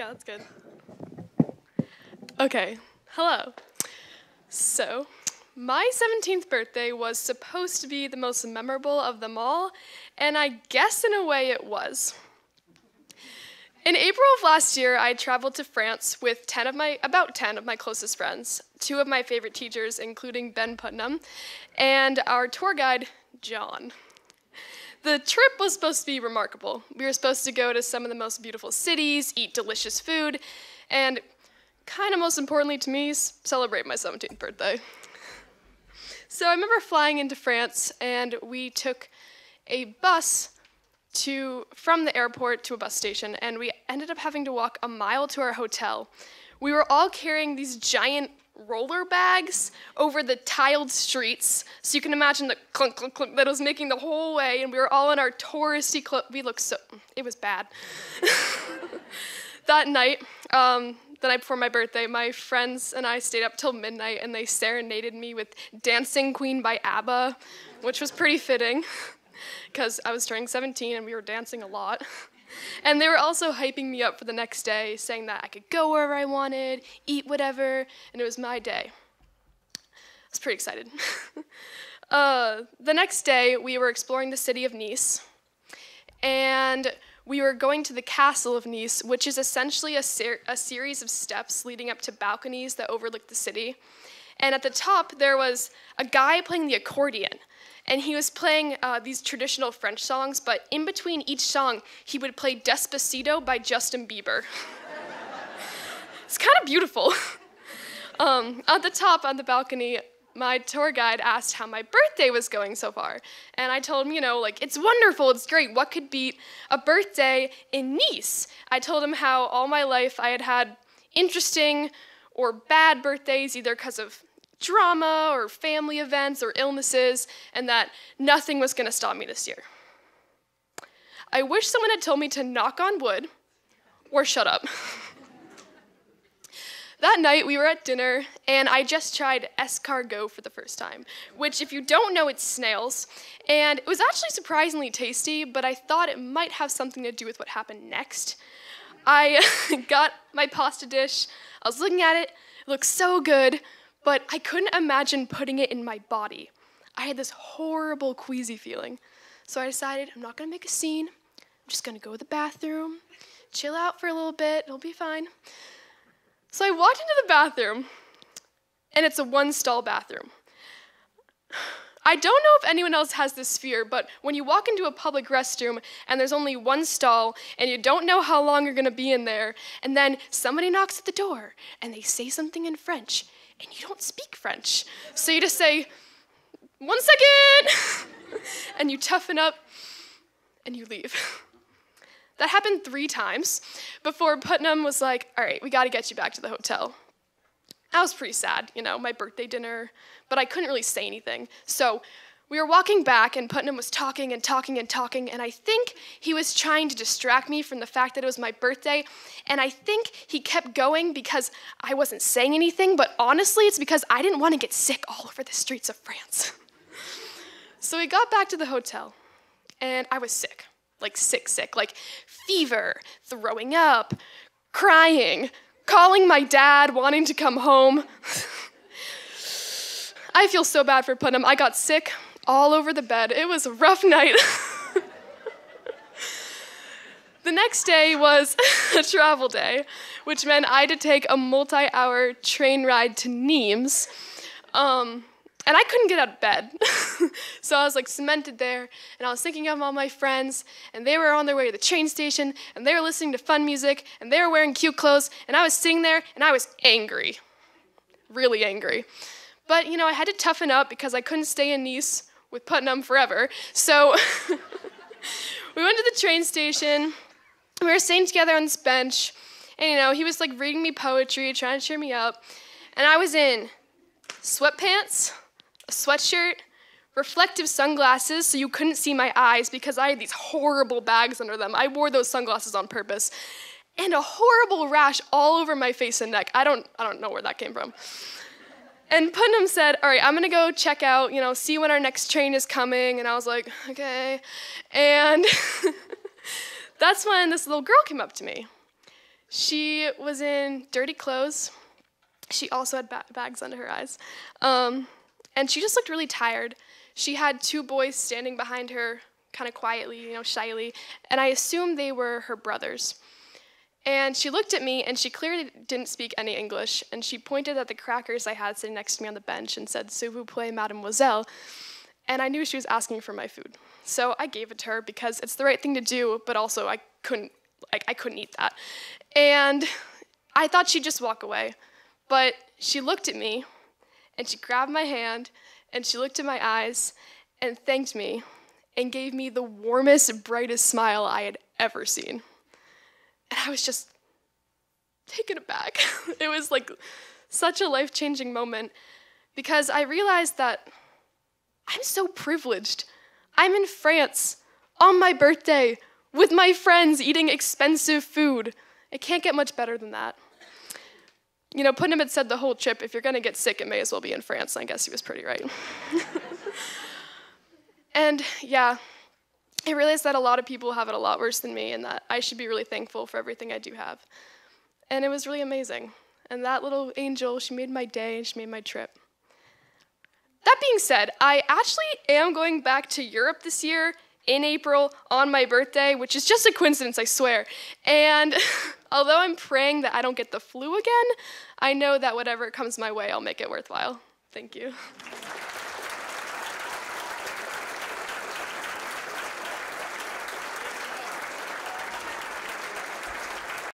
Yeah, that's good. Okay, hello. So, my 17th birthday was supposed to be the most memorable of them all, and I guess in a way it was. In April of last year, I traveled to France with about 10 of my closest friends, 2 of my favorite teachers, including Ben Putnam, and our tour guide, John. The trip was supposed to be remarkable. We were supposed to go to some of the most beautiful cities, eat delicious food, and kind of most importantly to me, celebrate my 17th birthday. So I remember flying into France, and we took a bus from the airport to a bus station, and we ended up having to walk a mile to our hotel. We were all carrying these giant roller bags over the tiled streets, so you can imagine the clunk, clunk, clunk that it was making the whole way, and we were all in our touristy clothes. It was bad. That night, the night before my birthday, my friends and I stayed up till midnight, and they serenaded me with Dancing Queen by ABBA, which was pretty fitting, because I was turning 17 and we were dancing a lot. And they were also hyping me up for the next day, saying that I could go wherever I wanted, eat whatever, and it was my day. I was pretty excited. The next day, we were exploring the city of Nice, and we were going to the castle of Nice, which is essentially a series of steps leading up to balconies that overlook the city. And at the top, there was a guy playing the accordion. And he was playing these traditional French songs, but in between each song, he would play Despacito by Justin Bieber. It's kind of beautiful. At the top, on the balcony, my tour guide asked how my birthday was going so far. And I told him, it's wonderful, it's great. What could beat a birthday in Nice? I told him how all my life I had had interesting or bad birthdays, either because of drama or family events or illnesses, and that nothing was going to stop me this year. I wish someone had told me to knock on wood or shut up. That night we were at dinner, and I just tried escargot for the first time, which if you don't know, it's snails, and it was actually surprisingly tasty, but I thought it might have something to do with what happened next. I got my pasta dish, I was looking at it looked so good, but I couldn't imagine putting it in my body. I had this horrible queasy feeling. So I decided I'm not gonna make a scene. I'm just gonna go to the bathroom, chill out for a little bit, it'll be fine. So I walked into the bathroom, and it's a one-stall bathroom. I don't know if anyone else has this fear, but when you walk into a public restroom and there's only one stall and you don't know how long you're gonna be in there, and then somebody knocks at the door and they say something in French, and you don't speak French. So you just say, 1 second, and you toughen up, and you leave. That happened 3 times before Putnam was like, all right, we gotta get you back to the hotel. I was pretty sad, my birthday dinner, but I couldn't really say anything. So we were walking back, and Putnam was talking and talking and talking, and I think he was trying to distract me from the fact that it was my birthday, and I think he kept going because I wasn't saying anything, but honestly, it's because I didn't want to get sick all over the streets of France. So we got back to the hotel, and I was sick, like fever, throwing up, crying, calling my dad, wanting to come home. I feel so bad for Putnam. I got sick all over the bed. It was a rough night. The next day was a travel day, which meant I had to take a multi-hour train ride to Nimes. And I couldn't get out of bed. So I was cemented there, and I was thinking of all my friends, and they were on their way to the train station, and they were listening to fun music, and they were wearing cute clothes, and I was sitting there, and I was angry. Really angry. But, I had to toughen up because I couldn't stay in Nice with Putnam forever. So we went to the train station. We were sitting together on this bench, and, he was, reading me poetry, trying to cheer me up. And I was in sweatpants, a sweatshirt, reflective sunglasses so you couldn't see my eyes because I had these horrible bags under them. I wore those sunglasses on purpose. And a horrible rash all over my face and neck. I don't know where that came from. And Putnam said, all right, I'm gonna go check out, see when our next train is coming. And I was like, okay. And that's when this little girl came up to me. She was in dirty clothes. She also had bags under her eyes. And she just looked really tired. She had two boys standing behind her, kind of quietly, shyly, and I assumed they were her brothers. And she looked at me, and she clearly didn't speak any English, and she pointed at the crackers I had sitting next to me on the bench and said, "S'il vous plaît, mademoiselle," and I knew she was asking for my food. So I gave it to her because it's the right thing to do, but also I couldn't eat that. And I thought she'd just walk away, but she looked at me, and she grabbed my hand, and she looked in my eyes, and thanked me, and gave me the warmest, brightest smile I had ever seen. And I was just taken aback. It was like such a life-changing moment because I realized that I'm so privileged. I'm in France on my birthday with my friends eating expensive food. It can't get much better than that. Putnam had said the whole trip, if you're gonna get sick, it may as well be in France. I guess he was pretty right. And yeah, I realized that a lot of people have it a lot worse than me and that I should be really thankful for everything I do have. And it was really amazing. And that little angel, she made my day and she made my trip. That being said, I actually am going back to Europe this year in April on my birthday, which is just a coincidence, I swear. And although I'm praying that I don't get the flu again, I know that whatever comes my way, I'll make it worthwhile. Thank you.